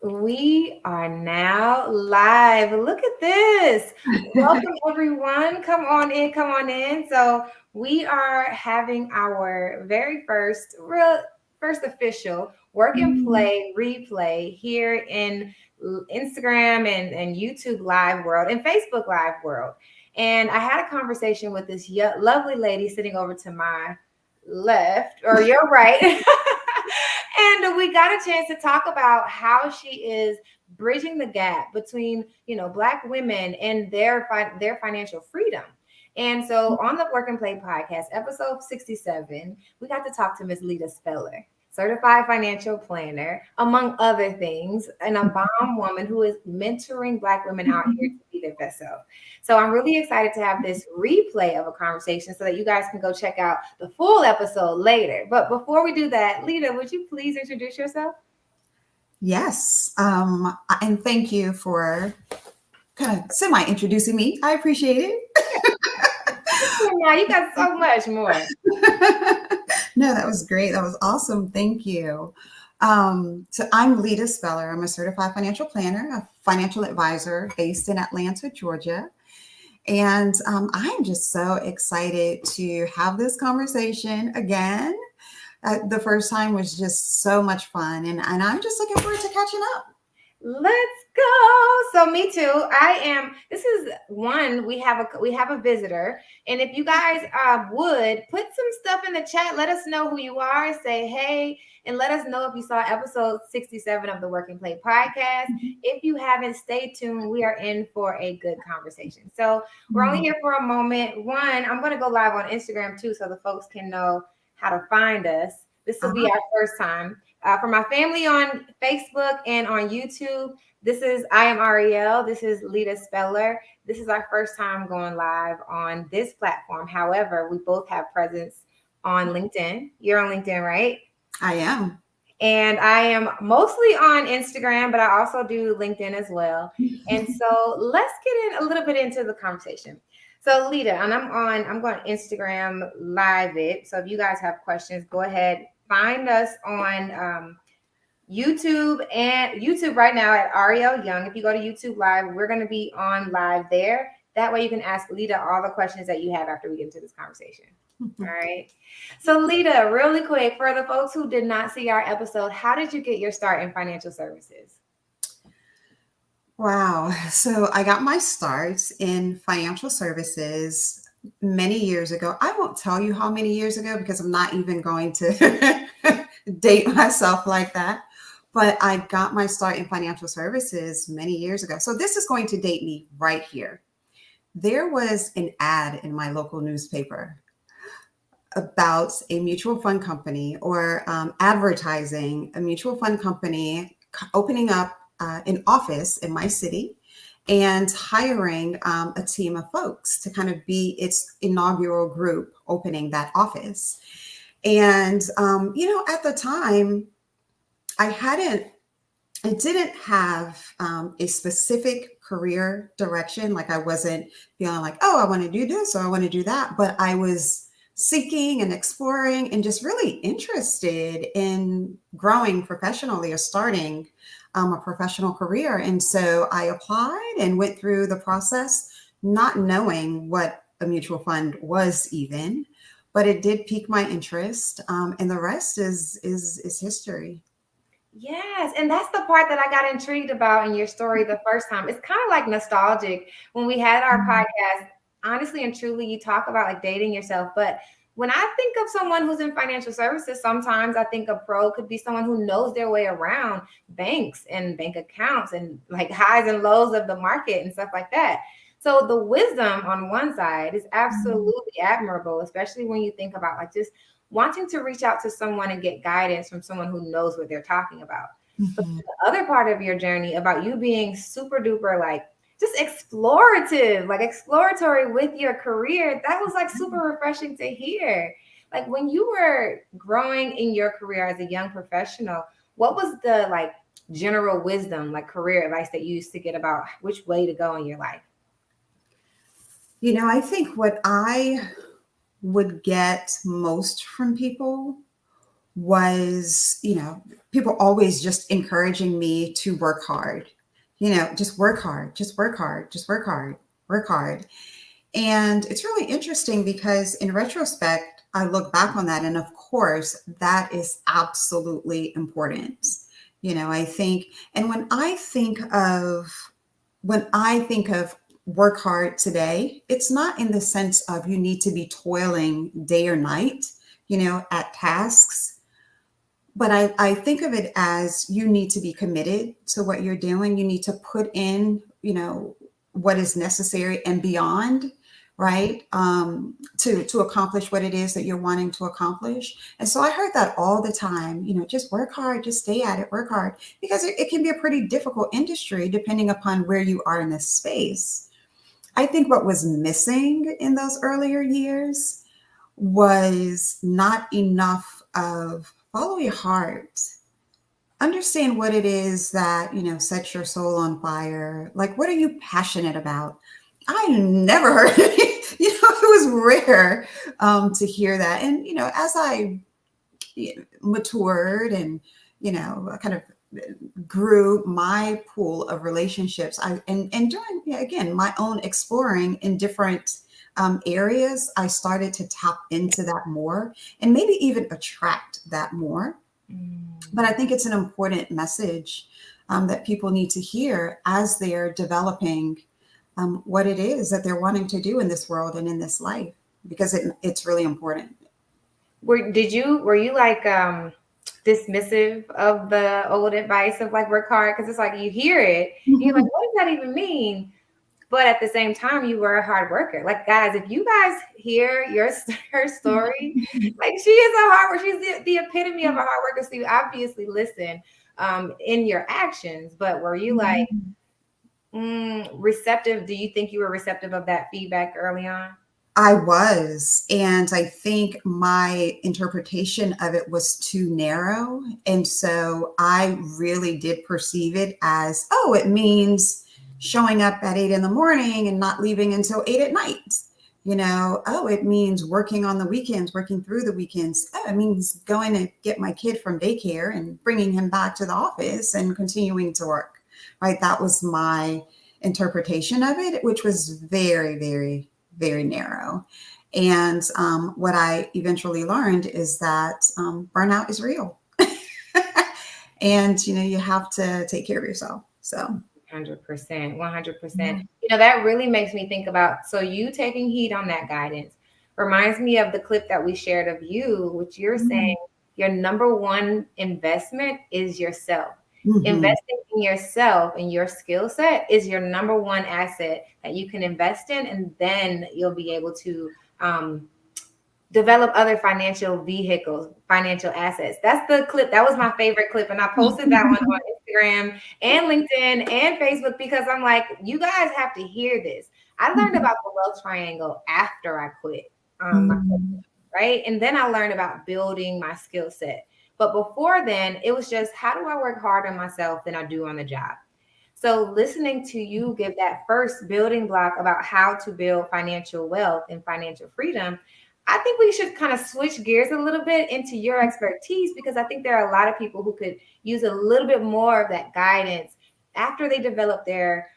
We are now live. Look at this. Welcome, everyone. Come on in, come on in. So, we are having our very first official work and play replay here in Instagram and YouTube live world and Facebook live world. And I had a conversation with this lovely lady sitting over to my left or your right. And we got a chance to talk about how she is bridging the gap between, Black women and their financial freedom. And so on the Work and Play podcast, episode 67, we got to talk to Miss Leida Speller, certified financial planner, among other things, and a bomb woman who is mentoring Black women out here to be their best self. So I'm really excited to have this replay of a conversation so that you guys can go check out the full episode later. But before we do that, Leida, would you please introduce yourself? Yes. And thank you for kind of semi-introducing me. I appreciate it. Now you got so much more. No, that was great. That was awesome. Thank you. So I'm Leida Speller. I'm a certified financial planner, a financial advisor based in Atlanta, Georgia. And I'm just so excited to have this conversation again. The first time was just so much fun. And I'm just looking forward to catching up. Let's go. So me too. This is one, we have a visitor. And if you guys would put some stuff in the chat, let us know who you are, say hey, and let us know if you saw episode 67 of the Work and Play podcast. If you haven't, stay tuned. We are in for a good conversation. So we're only here for a moment. One, I'm going to go live on Instagram too, so the folks can know how to find us. This will be our first time. For my family on Facebook and on YouTube, I am Arielle. This is Leida Speller. This is our first time going live on this platform. However, we both have presence on LinkedIn. You're on LinkedIn, right? I am. And I am mostly on Instagram, but I also do LinkedIn as well. And so let's get a little bit into the conversation. So Leida, and I'm going to Instagram live it. So if you guys have questions, go ahead. Find us on YouTube right now at Arielle Young. If you go to YouTube Live, we're going to be on live there. That way you can ask Leida all the questions that you have after we get into this conversation. All right. So Leida, really quick, for the folks who did not see our episode, how did you get your start in financial services? Wow. So I got my start in financial services many years ago. I won't tell you how many years ago because I'm not even going to date myself like that. But I got my start in financial services many years ago. So this is going to date me right here. There was an ad in my local newspaper about a mutual fund company or advertising a mutual fund company opening up an office in my city and hiring a team of folks to kind of be its inaugural group opening that office. And, at the time, I didn't have a specific career direction. Like I wasn't feeling like, oh, I want to do this or I want to do that. But I was seeking and exploring and just really interested in growing professionally or starting a professional career. And so I applied and went through the process, not knowing what a mutual fund was even, but it did pique my interest. And the rest is history. Yes, and that's the part that I got intrigued about in your story the first time. It's kind of like nostalgic when we had our podcast. Honestly and truly, you talk about like dating yourself, but when I think of someone who's in financial services, sometimes I think a pro could be someone who knows their way around banks and bank accounts and like highs and lows of the market and stuff like that. So the wisdom on one side is absolutely admirable, especially when you think about like just wanting to reach out to someone and get guidance from someone who knows what they're talking about. But the other part of your journey about you being super duper like just explorative, like exploratory with your career, that was like super refreshing to hear. Like when you were growing in your career as a young professional, what was the like general wisdom, like career advice that you used to get about which way to go in your life? I think what I would get most from people was, people always just encouraging me to work hard, just work hard, just work hard, just work hard, work hard. And it's really interesting because in retrospect, I look back on that, and of course, that is absolutely important. I think, and when I think of work hard today, it's not in the sense of you need to be toiling day or night, at tasks, but I think of it as you need to be committed to what you're doing. You need to put in, what is necessary and beyond, right? To accomplish what it is that you're wanting to accomplish. And so I heard that all the time, just work hard, just stay at it, work hard, because it can be a pretty difficult industry depending upon where you are in this space. I think what was missing in those earlier years was not enough of follow your heart, understand what it is that sets your soul on fire. Like, what are you passionate about? I never heard it. It was rare to hear that. And as I matured and kind of grew my pool of relationships, and during, again, my own exploring in different areas, I started to tap into that more and maybe even attract that more. But I think it's an important message that people need to hear as they're developing what it is that they're wanting to do in this world and in this life, because it's really important. Were you like dismissive of the old advice of like work hard? Because it's like you hear it and you're like, what does that even mean? But at the same time, you were a hard worker. Like, guys, if you guys hear her story, like, she is a hard worker. She's the epitome of a hard worker. So you obviously listen in your actions. But were you like receptive? Do you think you were receptive of that feedback early on? I was. And I think my interpretation of it was too narrow. And so I really did perceive it as, oh, it means showing up at 8 in the morning and not leaving until 8 at night. Oh, it means working on the weekends, working through the weekends. Oh, it means going to get my kid from daycare and bringing him back to the office and continuing to work. Right. That was my interpretation of it, which was very, very, very narrow. And what I eventually learned is that burnout is real. And, you have to take care of yourself. So 100%, 100%. That really makes me think about, so you taking heed on that guidance reminds me of the clip that we shared of you, which you're saying your number one investment is yourself. Investing in yourself and your skill set is your number one asset that you can invest in, and then you'll be able to develop other financial vehicles, financial assets. That's the clip. That was my favorite clip. And I posted that one on Instagram and LinkedIn and Facebook because I'm like, you guys have to hear this. I learned about the wealth triangle after I quit, right? And then I learned about building my skill set. But before then, it was just, how do I work harder on myself than I do on the job? So listening to you give that first building block about how to build financial wealth and financial freedom, I think we should kind of switch gears a little bit into your expertise, because I think there are a lot of people who could use a little bit more of that guidance after they develop their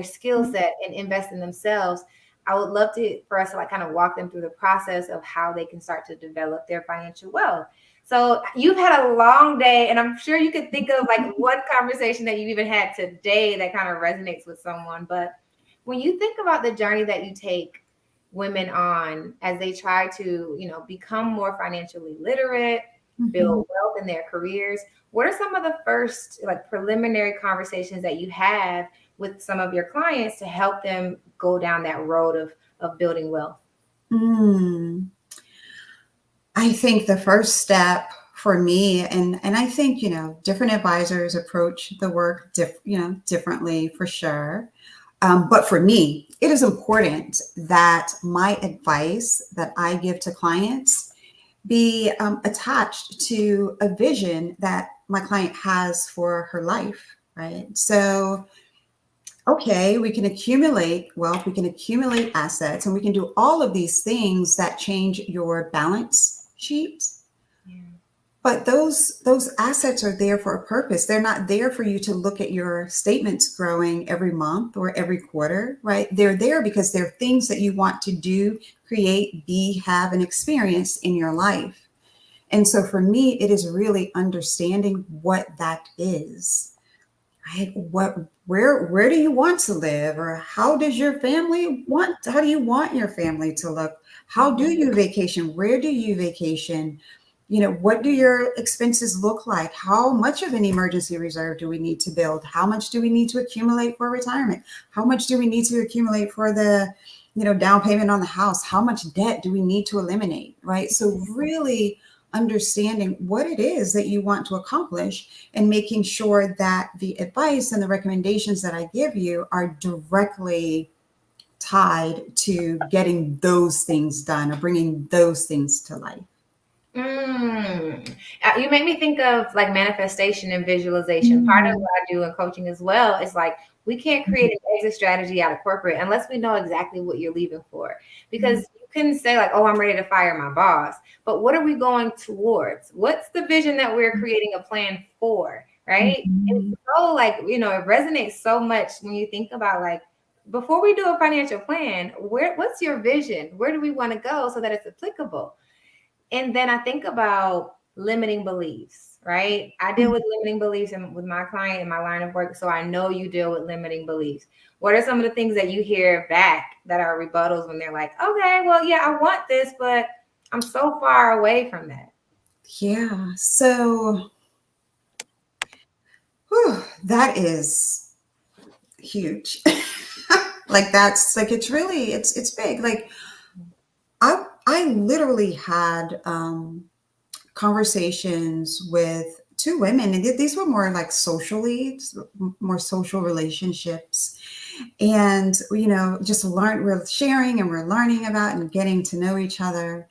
skill set and invest in themselves. I would love for us to like kind of walk them through the process of how they can start to develop their financial wealth. So you've had a long day, and I'm sure you could think of like one conversation that you even had today that kind of resonates with someone. But when you think about the journey that you take women on as they try to, become more financially literate, build wealth in their careers, what are some of the first like preliminary conversations that you have with some of your clients to help them go down that road of building wealth? I think the first step for me, and I think, different advisors approach the work, differently for sure. But for me, it is important that my advice that I give to clients be attached to a vision that my client has for her life, right? So, okay, we can accumulate wealth, we can accumulate assets, and we can do all of these things that change your balance sheet. Yeah. But those assets are there for a purpose. They're not there for you to look at your statements growing every month or every quarter, right? They're there because they're things that you want to do, create, be, have, and experience in your life. And so for me, it is really understanding what that is, right? Where do you want to live, or how do you want your family to look? How do you vacation? Where do you vacation? What do your expenses look like? How much of an emergency reserve do we need to build? How much do we need to accumulate for retirement? How much do we need to accumulate for the, down payment on the house? How much debt do we need to eliminate, right? So really understanding what it is that you want to accomplish and making sure that the advice and the recommendations that I give you are directly tied to getting those things done or bringing those things to life. You make me think of like manifestation and visualization. Part of Mm. what I do in coaching as well is like we can't create an exit strategy out of corporate unless we know exactly what you're leaving for. Because you can say like, "Oh, I'm ready to fire my boss," but what are we going towards? What's the vision that we're creating a plan for? Right? And Mhm. so like it resonates so much when you think about like before we do a financial plan, what's your vision? Where do we want to go so that it's applicable? And then I think about limiting beliefs, right? I deal with limiting beliefs with my client in my line of work. So I know you deal with limiting beliefs. What are some of the things that you hear back that are rebuttals when they're like, okay, well, yeah, I want this, but I'm so far away from that? Yeah. So that is huge. Like that's like it's big. Like I literally had conversations with two women, and these were more like socially, more social relationships, and just we're sharing and we're learning about and getting to know each other,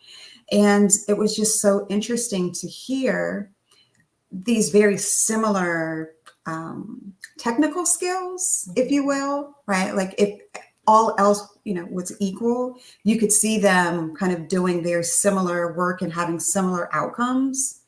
and it was just so interesting to hear these very similar technical skills, if you will, right? Like if all else, was equal, you could see them kind of doing very similar work and having similar outcomes.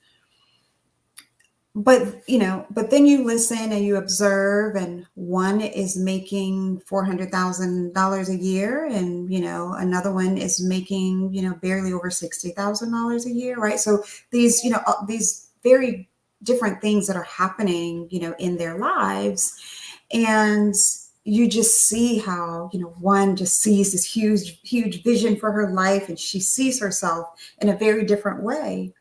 But then you listen and you observe, and one is making $400,000 a year, and another one is making barely over $60,000 a year, right? So these very different things that are happening, in their lives, and you just see how one just sees this huge vision for her life, and she sees herself in a very different way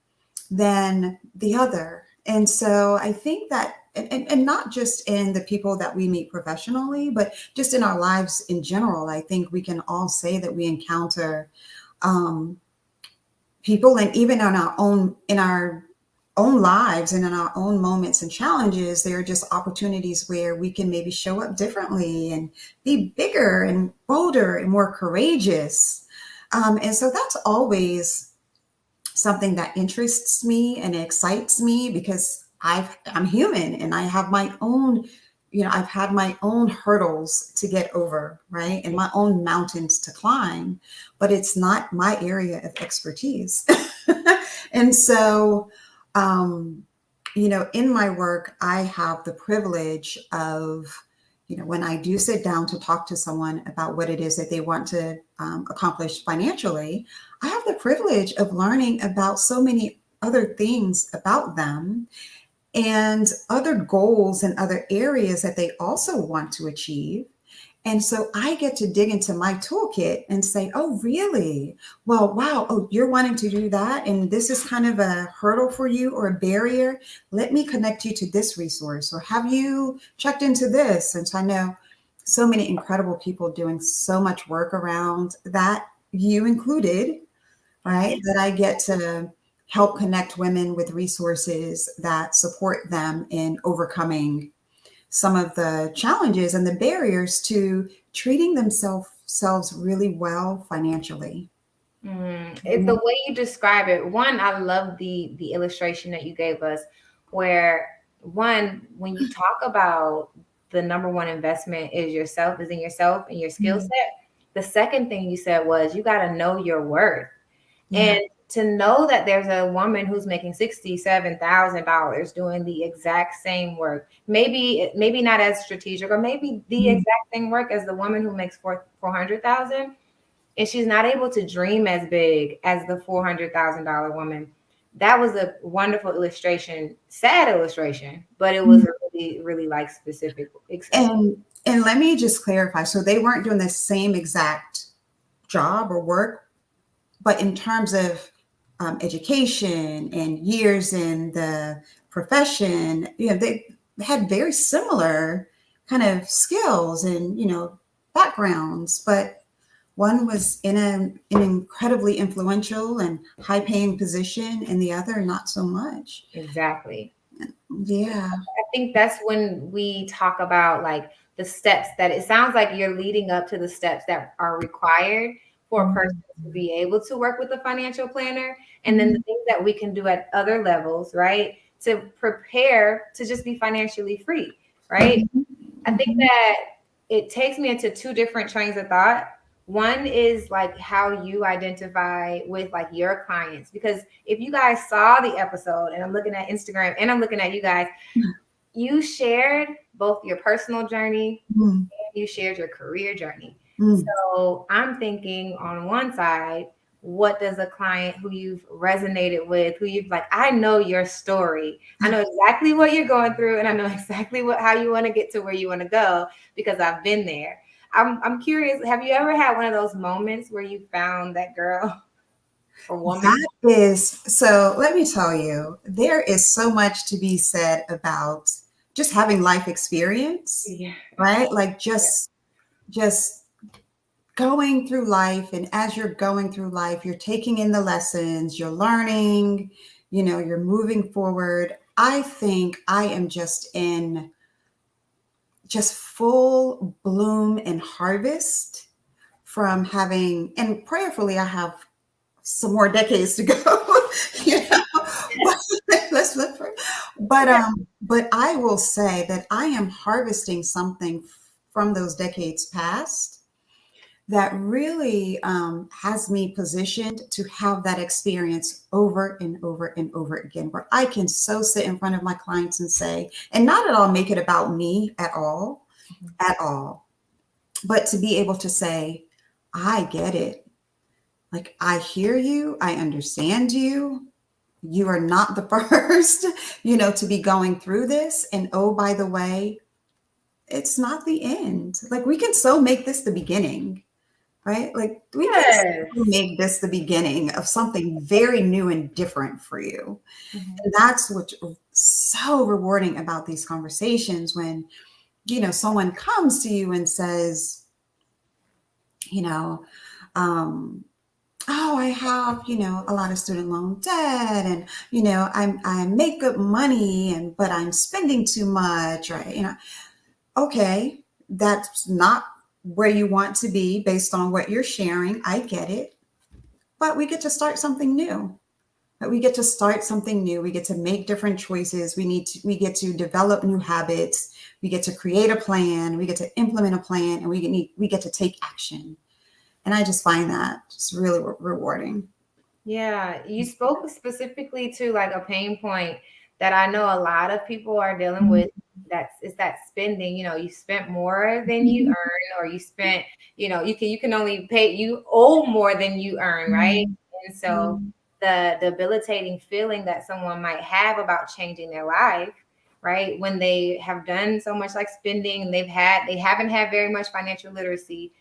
than the other. And so I think that, and not just in the people that we meet professionally, but just in our lives in general, I think we can all say that we encounter um, people, and even in our own lives and in our own moments and challenges, there are just opportunities where we can maybe show up differently and be bigger and bolder and more courageous. And so that's always something that interests me and excites me, because I'm human and I have my own, I've had my own hurdles to get over, right? And my own mountains to climb, but it's not my area of expertise. And so, um, in my work, I have the privilege of, when I do sit down to talk to someone about what it is that they want to accomplish financially, I have the privilege of learning about so many other things about them and other goals and other areas that they also want to achieve. And so I get to dig into my toolkit and say, oh, really? Well, wow. Oh, you're wanting to do that. And this is kind of a hurdle for you or a barrier. Let me connect you to this resource. Or have you checked into this? And so I know so many incredible people doing so much work around that, you included, right? That I get to help connect women with resources that support them in overcoming some of the challenges and the barriers to treating themselves really well financially. The way you describe it, one, I love the illustration that you gave us, where one, when you talk about the number one investment is in yourself and your skill Yeah. set. The second thing you said was you got to know your worth. Yeah. And to know that there's a woman who's making $67,000 doing the exact same work, maybe not as strategic, or maybe the Mhm. exact same work as the woman who makes 400,000, and she's not able to dream as big as the $400,000 woman. That was a wonderful illustration, sad illustration, but it was a really, really like specific. And let me just clarify. So they weren't doing the same exact job or work, but in terms of education and years in the profession, they had very similar kind of skills and backgrounds, but one was in an incredibly influential and high paying position, and the other not so much. Exactly. Yeah. I think that's when we talk about like the steps that it sounds like you're leading up to the steps that are required for a person to be able to work with a financial planner. And then the Mhm. things that we can do at other levels, right? To prepare to just be financially free, right? Mhm. I think Mhm. that it takes me into two different trains of thought. One is like how you identify with like your clients, because if you guys saw the episode, and I'm looking at Instagram and I'm looking at you guys, you shared both your personal journey Mhm. and you shared your career journey. Mhm. So I'm thinking on one side, what does a client who you've resonated with, who you've like, I know your story. I know exactly what you're going through, and I know exactly how you want to get to where you want to go because I've been there. I'm curious, have you ever had one of those moments where you found that girl or woman? That is, so let me tell you, there is so much to be said about just having life experience, Yeah. right? Like Yeah. just going through life, and as you're going through life, you're taking in the lessons, you're learning, you're moving forward. I think I am just in just full bloom and harvest from having, and prayerfully I have some more decades to go. you know, but let's look for. But I will say that I am harvesting something from those decades past that really has me positioned to have that experience over and over and over again, where I can so sit in front of my clients and say, and not at all make it about me at all, but to be able to say, I get it. Like, I hear you, I understand you. You are not the first, to be going through this. And oh, by the way, it's not the end. Like, we can so make this the beginning, right? Like, we can so Yes. make this the beginning of something very new and different for you. Mhm. And that's what's so rewarding about these conversations when, someone comes to you and says, you know, um, oh, I have, a lot of student loan debt, and, I make good money, but I'm spending too much, right? Okay, that's not where you want to be based on what you're sharing. I get it. But we get to start something new. We get to start something new. We get to make different choices. We get to develop new habits. We get to create a plan. We get to implement a plan, and we get to take action. And I just find that just really rewarding. Yeah, you spoke specifically to like a pain point that I know a lot of people are dealing with. It's that spending. You spent more than you earn, or you spent, you can only pay, you owe more than you earn, right? And so the debilitating feeling that someone might have about changing their life, right? When they have done so much like spending, and they haven't had very much financial literacy.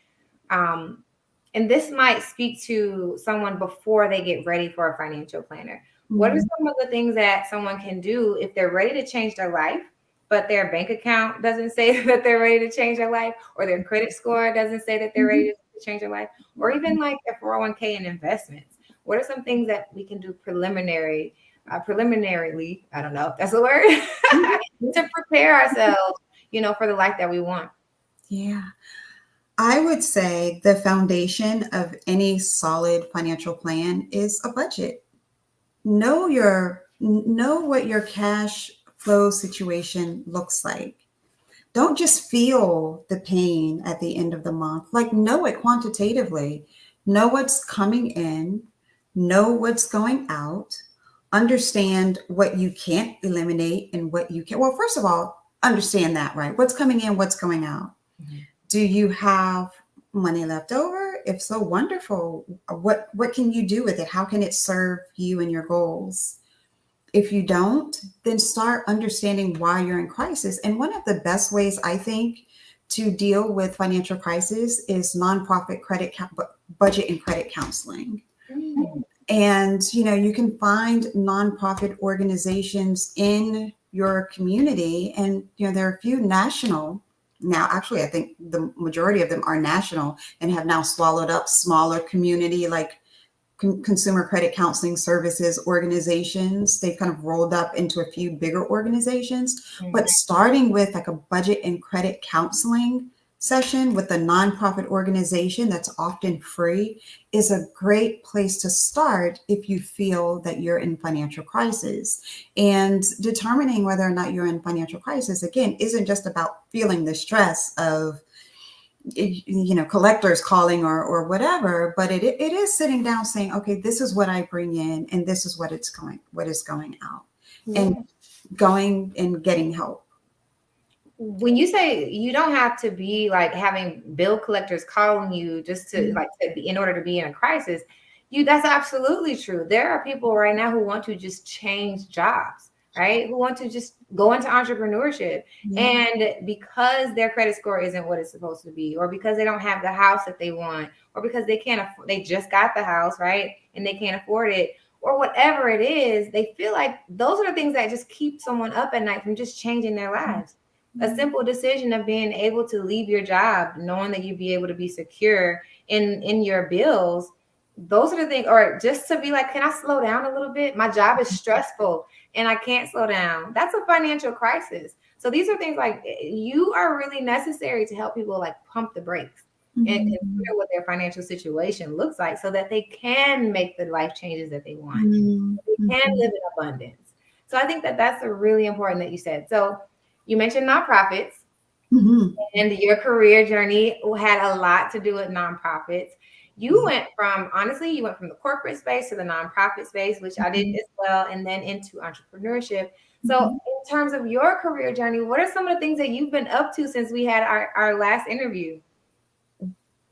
Um, and this might speak to someone before they get ready for a financial planner. What are Mhm. some of the things that someone can do if they're ready to change their life, but their bank account doesn't say that they're ready to change their life, or their credit score doesn't say that they're ready Mhm. to change their life, or even like a 401k and investments? What are some things that we can do preliminarily, I don't know if that's a word, to prepare ourselves, for the life that we want? Yeah. I would say the foundation of any solid financial plan is a budget. Know what your cash flow situation looks like. Don't just feel the pain at the end of the month. Like, know it quantitatively. Know what's coming in, know what's going out, understand what you can't eliminate and what you can. Well, first of all, understand that, right? What's coming in, what's going out. Mhm. Do you have money left over? If so, wonderful. What can you do with it? How can it serve you and your goals? If you don't, then start understanding why you're in crisis. And one of the best ways I think to deal with financial crisis is nonprofit budget and credit counseling. Mm. And you can find nonprofit organizations in your community, and there are a few national now. Actually, I think the majority of them are national and have now swallowed up smaller community, like consumer credit counseling services organizations. They've kind of rolled up into a few bigger organizations, Mhm. but starting with like a budget and credit counseling session with a nonprofit organization that's often free is a great place to start if you feel that you're in financial crisis. And determining whether or not you're in financial crisis, again, isn't just about feeling the stress of collectors calling or whatever, but it is sitting down saying, okay, this is what I bring in and this is what is going out, and Yeah. going and getting help. When you say you don't have to be like having bill collectors calling you just to Mhm. like to be in order to be in a crisis, that's absolutely true. There are people right now who want to just change jobs, right? Who want to just go into entrepreneurship. Yeah. And because their credit score isn't what it's supposed to be, or because they don't have the house that they want, or because they can't afford, they just got the house, right? And they can't afford it, or whatever it is, they feel like those are the things that just keep someone up at night from just changing their lives. A simple decision of being able to leave your job, knowing that you'd be able to be secure in your bills. Those are the things, or just to be like, can I slow down a little bit? My job is stressful and I can't slow down. That's a financial crisis. So these are things like you are really necessary to help people like pump the brakes and Mhm. consider what their financial situation looks like so that they can make the life changes that they want. Mhm. They can Mhm. live in abundance. So I think that that's a really important that you said. So you mentioned nonprofits, Mhm. and your career journey had a lot to do with nonprofits. You Yeah. went from, honestly, you went from the corporate space to the nonprofit space, which I did Mhm. as well, and then into entrepreneurship. So, Mhm. in terms of your career journey, what are some of the things that you've been up to since we had our last interview?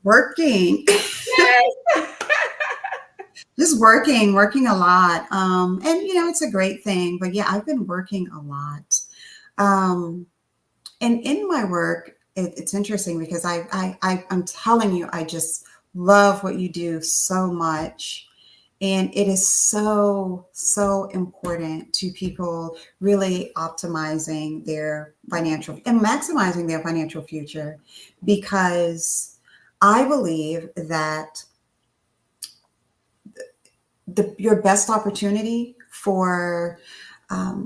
Working. Yes. Just working a lot. And it's a great thing, but yeah, I've been working a lot. Um, and in my work, it's interesting because I'm telling you, I just love what you do so much. And it is so important to people really optimizing their financial and maximizing their financial future, because I believe that your best opportunity for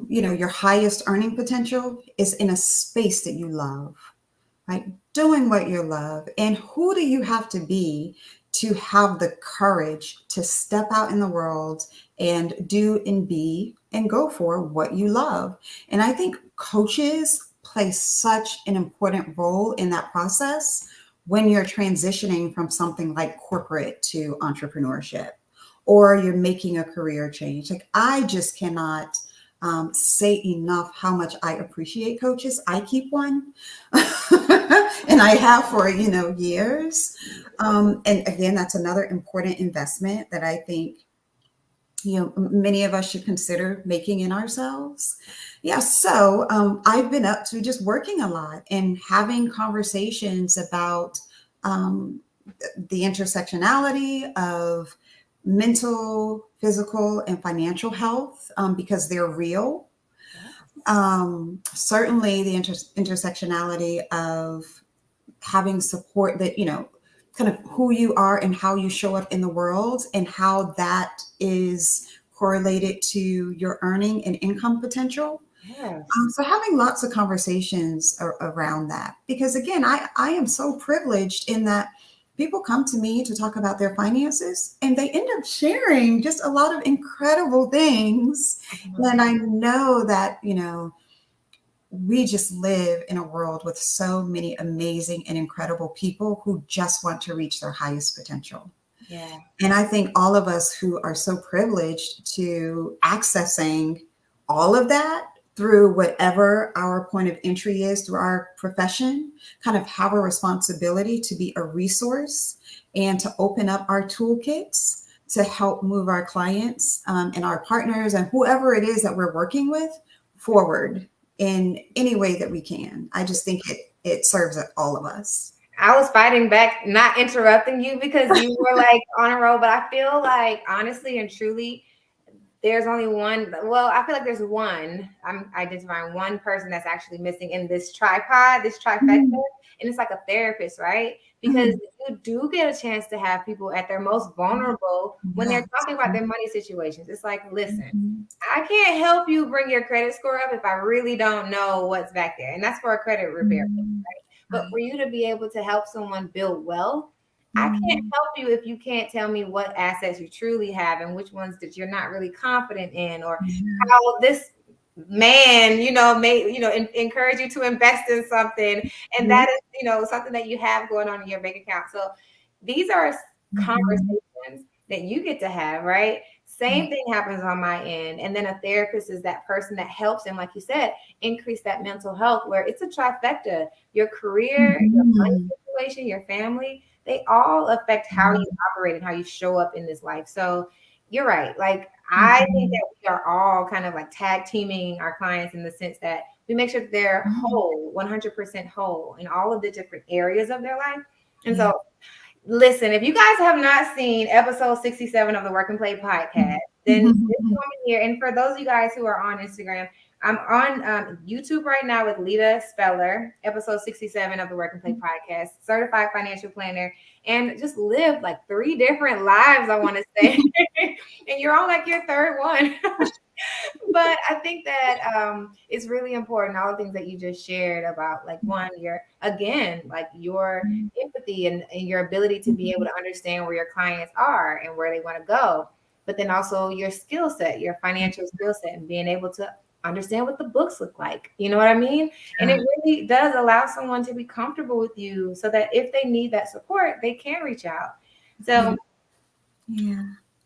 your highest earning potential is in a space that you love, right? Doing what you love. And who do you have to be to have the courage to step out in the world and do and be and go for what you love? And I think coaches play such an important role in that process when you're transitioning from something like corporate to entrepreneurship, or you're making a career change. Like, I just cannot say enough how much I appreciate coaches. I keep one, and I have for years. And again, that's another important investment that I think many of us should consider making in ourselves. Yeah, so I've been up to just working a lot and having conversations about um, the intersectionality of mental, physical, and financial health, because they're real. Certainly, the intersectionality of having support, that kind of who you are and how you show up in the world, and how that is correlated to your earning and income potential. Yes. So having lots of conversations around that, because again, I am so privileged in that people come to me to talk about their finances and they end up sharing just a lot of incredible things. And I know that, we just live in a world with so many amazing and incredible people who just want to reach their highest potential. Yeah. And I think all of us who are so privileged to accessing all of that through whatever our point of entry is through our profession, kind of have a responsibility to be a resource and to open up our toolkits to help move our clients and our partners and whoever it is that we're working with forward in any way that we can. I just think it serves all of us. I was fighting back, not interrupting you because you were like on a roll, but I feel like honestly and truly, there's only one. Well, I feel like there's one. I'm identifying one person that's actually missing in this tripod, this trifecta, Mhm. and it's like a therapist, right? Because Mhm. you do get a chance to have people at their most vulnerable when they're Yes. talking about their money situations. It's like, listen, Mhm. I can't help you bring your credit score up if I really don't know what's back there, and that's for a credit repair. Mhm. But for Right. you to be able to help someone build wealth, I can't Mhm. help you if you can't tell me what assets you truly have and which ones that you're not really confident in, or Yeah. how this man, may, encourage you to invest in something. And Mhm. that is, something that you have going on in your bank account. So these are Mhm. conversations that you get to have, right? Yeah. Same thing happens on my end. And then a therapist is that person that helps him, like you said, increase that mental health, where it's a trifecta. Your career, your money Mhm. situation, your family, they all affect how you Mhm. operate and how you show up in this life. So you're right. Like, I think Mhm. that we are all kind of like tag teaming our clients in the sense that we make sure that they're Mhm. whole, 100% whole in all of the different areas of their life. And Yeah. so, listen, if you guys have not seen episode 67 of the Work and Play podcast, then this Mhm. woman here, and for those of you guys who are on Instagram, I'm on YouTube right now with Leida Speller, episode 67 of the Work and Play podcast, certified financial planner, and just lived like 3 different lives, I want to say. And you're on like your third one. But I think that it's really important, all the things that you just shared about, like, one, your, again, like your empathy and your ability to be able to understand where your clients are and where they want to go, but then also your skill set, your financial skill set, and being able to understand what the books look like. You know what I mean? And it Yeah. really does allow someone to be comfortable with you so that if they need that support, they can reach out. Yeah. So Yeah.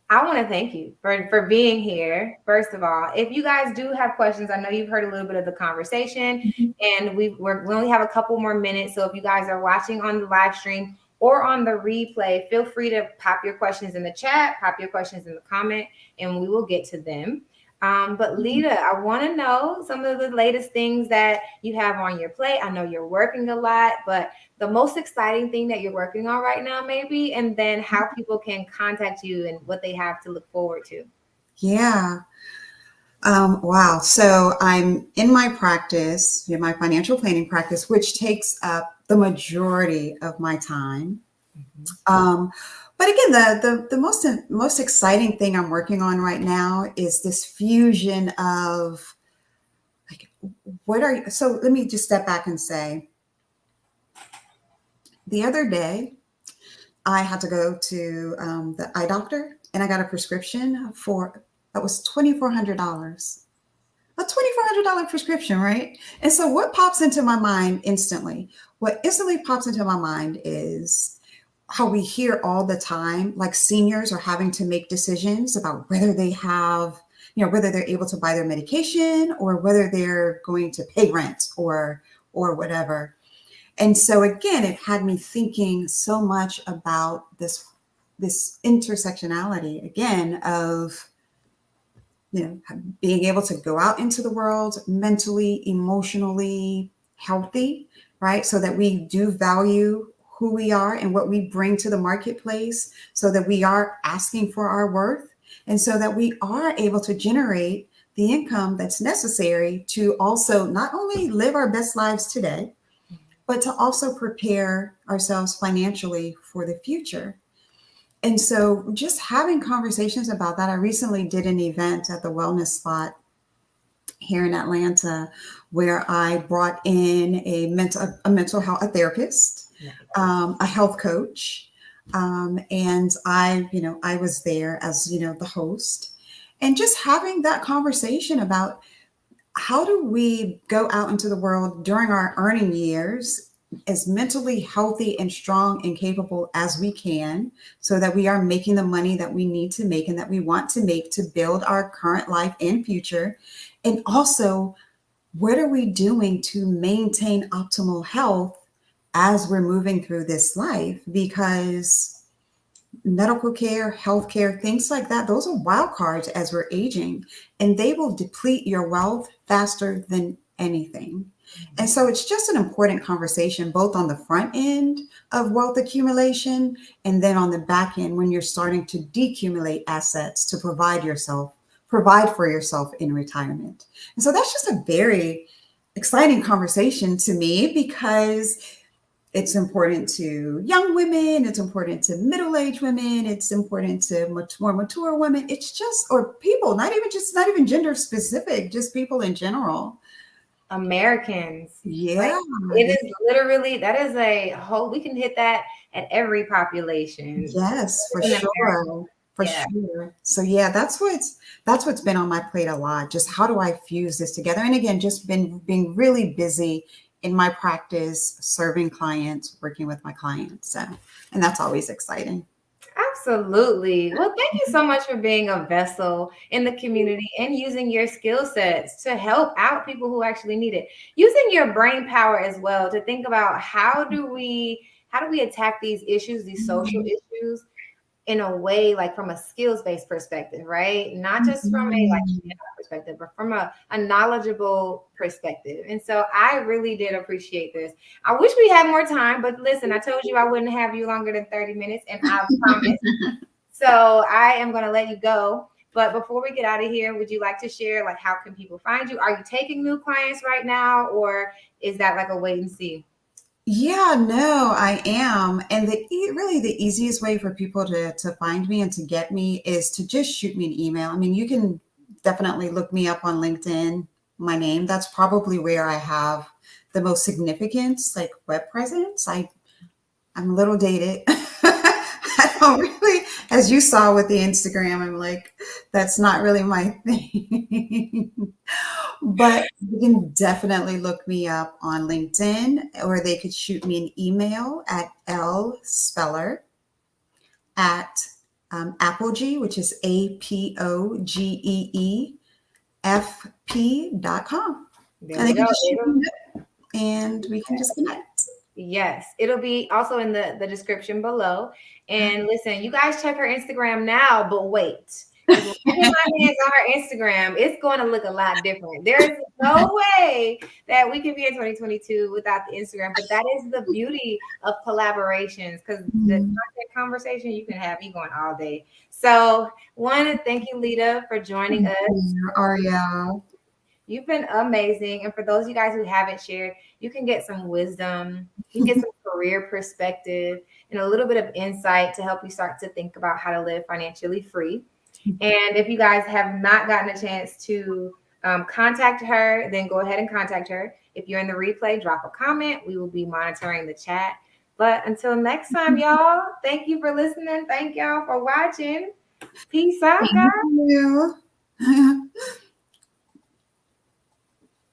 I want to thank you for being here. First of all, if you guys do have questions, I know you've heard a little bit of the conversation, Mhm. and we only have a couple more minutes. So if you guys are watching on the live stream or on the replay, feel free to pop your questions in the chat, pop your questions in the comment, and we will get to them. But Leida, I want to know some of the latest things that you have on your plate. I know you're working a lot, but the most exciting thing that you're working on right now, maybe, and then how people can contact you and what they have to look forward to. Yeah. Wow. So I'm in my practice, my financial planning practice, which takes up the majority of my time. Mhm. Um, but again, the most exciting thing I'm working on right now is this fusion of like, what are you? So let me just step back and say, the other day I had to go to the eye doctor, and I got a prescription for that was $2,400. A $2,400 prescription, right? And so, what pops into my mind instantly? What instantly pops into my mind is how we hear all the time, like seniors are having to make decisions about whether they have, whether they're able to buy their medication or whether they're going to pay rent or whatever. And so again, it had me thinking so much about this intersectionality again of being able to go out into the world mentally, emotionally healthy, right? So that we do value who we are and what we bring to the marketplace, so that we are asking for our worth, and so that we are able to generate the income that's necessary to also not only live our best lives today, but to also prepare ourselves financially for the future. And so just having conversations about that. I recently did an event at the Wellness Spot here in Atlanta where I brought in a mental health a therapist, Nice. a health coach, and I was there as the host, and just having that conversation about how do we go out into the world during our earning years as mentally healthy and strong and capable as we can, so that we are making the money that we need to make and that we want to make to build our current life and future. And also, what are we doing to maintain optimal health as we're moving through this life? Because medical care, healthcare, things like that, those are wild cards as we're aging, and they will deplete your wealth faster than anything. And so it's just an important conversation, both on the front end of wealth accumulation and then on the back end when you're starting to decumulate assets to provide for yourself in retirement. And so that's just a very exciting conversation to me, because it's important to young women, it's important to middle-aged women, it's important to much more mature women. It's just, or people, not even gender specific, just people in general. Americans. Like Yeah. it is literally that is a whole we can hit that at every population. Yes, for In America. sure. For Yeah. sure. So yeah, that's what's been on my plate a lot. Just how do I fuse this together? And again, just been being really busy in my practice, serving clients, working with my clients. So, and that's always exciting. Absolutely. Well, thank you so much for being a vessel in the community and using your skill sets to help out people who actually need it. Using your brain power as well to think about how do we attack these issues, these social issues in a way like from a skills based perspective, right? Not just from a like Mhm. perspective, but from a knowledgeable perspective. And so I really did appreciate this. I wish we had more time, but listen, I told you I wouldn't have you longer than 30 minutes, and I promise. So I am going to let you go. But before we get out of here, would you like to share like how can people find you? Are you taking new clients right now, or is that like a wait and see? Yeah, no, I am. And really the easiest way for people to find me and to get me is to just shoot me an email. I mean, you can definitely look me up on LinkedIn, my name. That's probably where I have the most significance, like web presence. I'm a little dated. I don't really, as you saw with the Instagram, I'm like, that's not really my thing. But you can definitely look me up on LinkedIn, or they could shoot me an email at Speller at Apogee, which is APOGEEFP.com. There And they we can go. just shoot me a note and we can just connect. Yes, it'll be also in the description below. And listen, you guys check her Instagram now, but wait, because when I get my hands on her Instagram, it's going to look a lot different. There's no way that we can be in 2022 without the Instagram, but that is the beauty of collaborations, because the Mhm. content conversation you can have you going all day. So, want to thank you, Lita, for joining us. Arielle. You've been amazing. And for those of you guys who haven't shared, you can get some wisdom, you can get some career perspective, and a little bit of insight to help you start to think about how to live financially free. And if you guys have not gotten a chance to contact her, then go ahead and contact her. If you're in the replay, drop a comment. We will be monitoring the chat. But until next time, y'all, thank you for listening. Thank y'all for watching. Peace out, guys. Thank you.